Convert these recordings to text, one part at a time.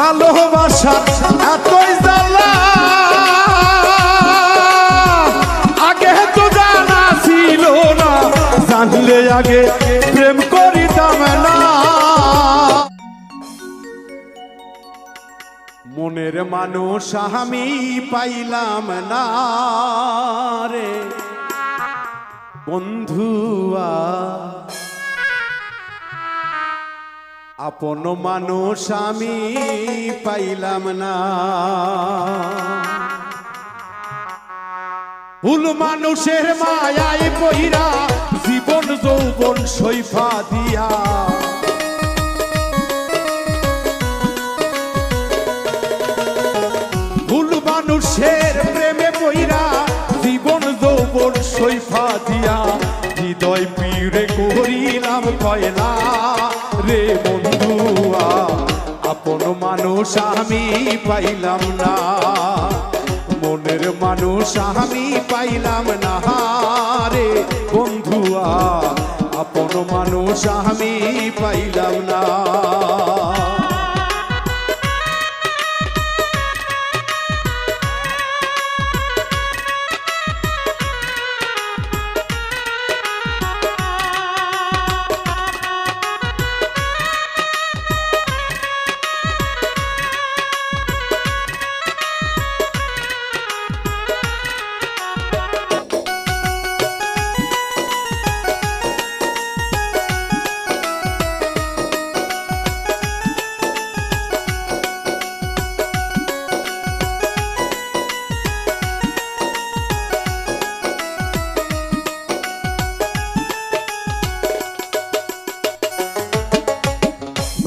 ভালোবাসা এতই জ্বালা আগে তো জানা ছিল না, জানলে আগে প্রেম করিতাম না। মনের মানুষ আমি পাইলাম না রে বন্ধুয়া, আপন মানুষ আমি পাইলাম না। ভুল মানুষের মায়ায় পইরা জীবন যৌবন সইফা দিয়া, ভুল মানুষের প্রেমে পইরা জীবন যৌবন সইফা দিয়া, হৃদয় পীড়ে করিলাম কয়লা রে বন্ধুয়া, আপন মানুষ আমি পাইলাম না। মনের মানুষ আমি পাইলাম না রে বন্ধুয়া, আপন মানুষ আমি পাইলাম না।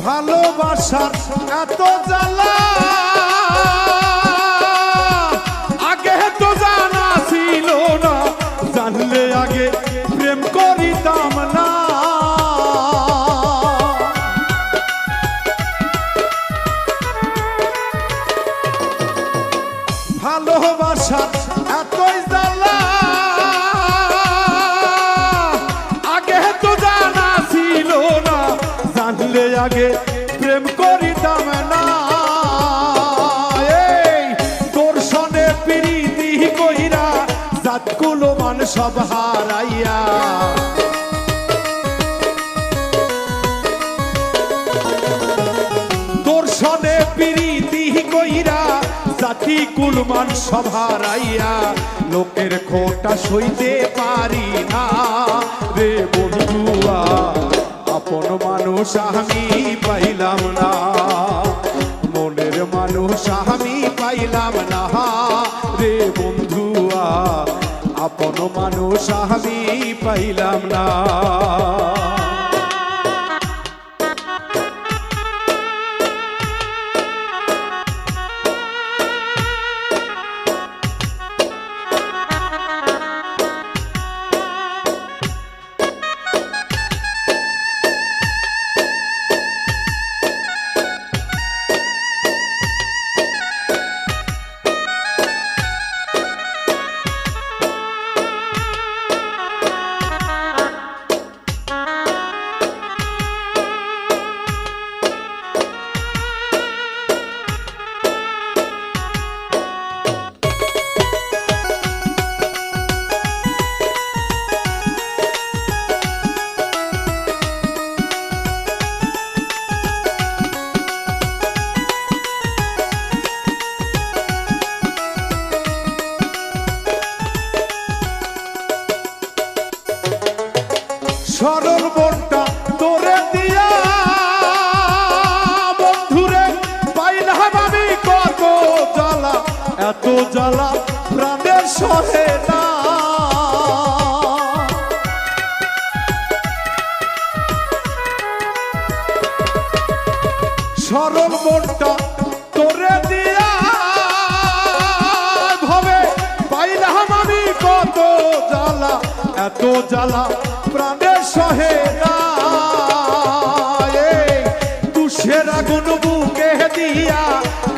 ভালোবাসার এত জ্বালা আগে তো জানা ছিল না, জানলে আগে প্রেম করিতাম না। ভালোবাসার এতই জ্বালা আগে তো জানা ছিল না, জানলে আগে প্রেম করিতাম না। এই তোর সনে প্রীতি কইরা জাত কুলো মান সব হারাইয়া, তোর সনে প্রীতি কইরা জাতি কুলমান সব হারাইয়া, লোকের খোটা সইতে পারি না রে বন্ধুয়া, আপন মানুষ আমি পাইলাম না। মনের মানুষ আমি পাইলাম না রে বন্ধুয়া, আপন মানুষ আমি পাইলাম না। সরল মনটা তোরে দিয়া বন্ধুরে পাইলাম আমি কত জ্বালা, এত জ্বালা প্রাণের সহে না। সরল মনটা তোরে দিয়া ভাবে পাইলাম আমি কত জ্বালা, এত জ্বালা প্রাণের সহে না। তুষের আগুন বুকে দিয়া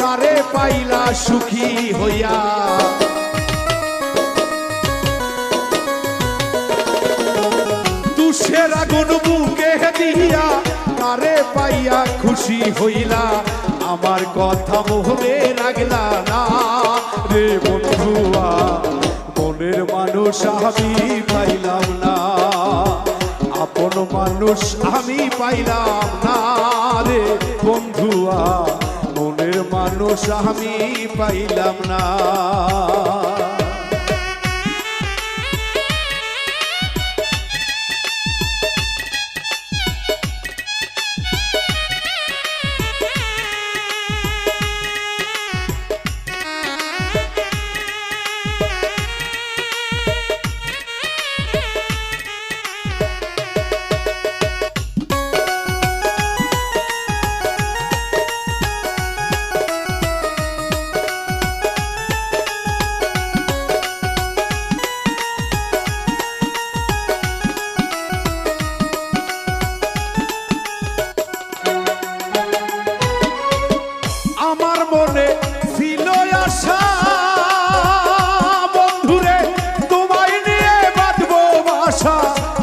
কারে পাইলা সুখী হইয়া, তুষের আগুন বুকে দিয়া কারে পাইয়া খুশি হইলা, আমার কথা মনে রাখলা না রে বন্ধুয়া, মনের মানুষ আমি পাইলাম না, আপন মানুষ আমি পাইলাম না রে বন্ধুয়া, মনের মানুষ আমি পাইলাম না। আমার মনে ছিল আশা বন্ধুরে তোমায় নিয়ে বাঁধবো বাসা,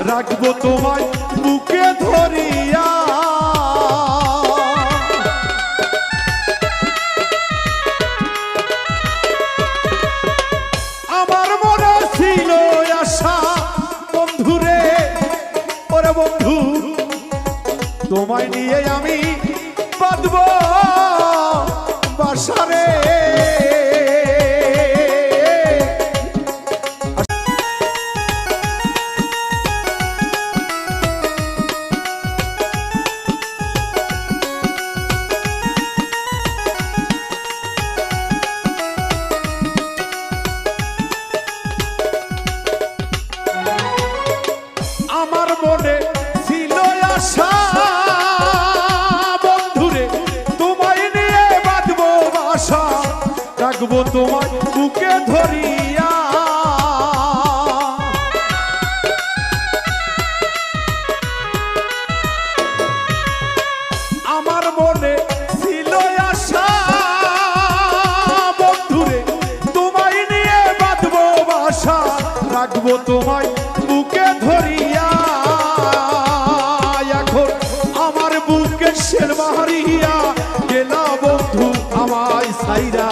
রাখবো তোমায় বুকে ধরিয়া। আমার মনে ছিল আশা বন্ধুরে, ওরে বন্ধু তোমায় নিয়ে আমি বাঁধবো বাসারে। আমার মনে ছিল আশা বন্ধুরে তোমায় নিয়ে বাঁধবো বাসা, রাখবো তোমায় বুকে ধরিয়া। আমার মনে ছিল আশা বন্ধুরে তোমায় নিয়ে বাঁধবো বাসা, রাখবো তোমায় বুকে ধরিয়া। এখন আমার বুকে শের মারিয়া গেলা বন্ধু আমায় সাইরা।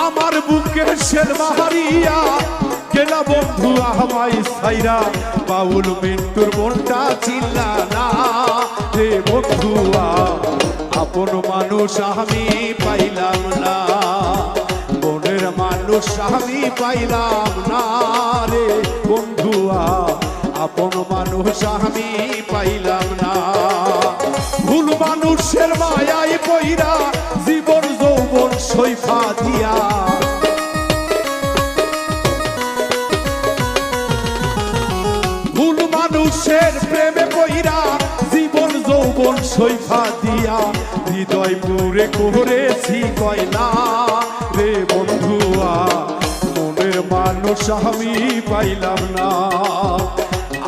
আমার বুকে শের মারিয়া গেলা বন্ধু আমায় সাইরা, বাউল মিন্টুর মনটা চিল্লা না রে বন্ধুয়া, আপন মানুষ আমি পাইলাম না, মনের মানুষ আমি পাইলাম না রে বন্ধুয়া, আপন মানুষ আমি পাইলাম না। ভুল মানুষের মায়ায় পইরা জীবন যৌবন সৈফা দিয়া, ভুল মানুষের প্রেমে পইরা জীবন যৌবন সৈফা দিয়া, হৃদয় পুরে করেছি কয়লা রে বন্ধুয়া, মনের মানুষ আমি পাইলাম না,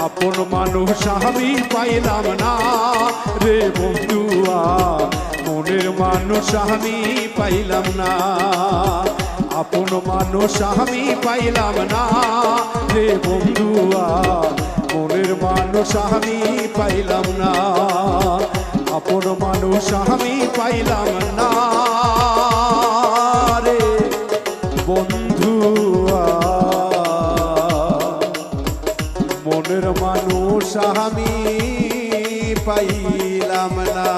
আপন মানুষ আমি পাইলাম না রে বন্ধুয়া, মনের মানুষ আমি পাইলাম না, আপন মানুষ আমি পাইলাম না রে বন্ধুয়া, মনের মানুষ আমি পাইলাম না, আপন মানুষ আমি পাইলাম না রে বন্ধুয়া, মনের মানুষ আমি পাইলাম না।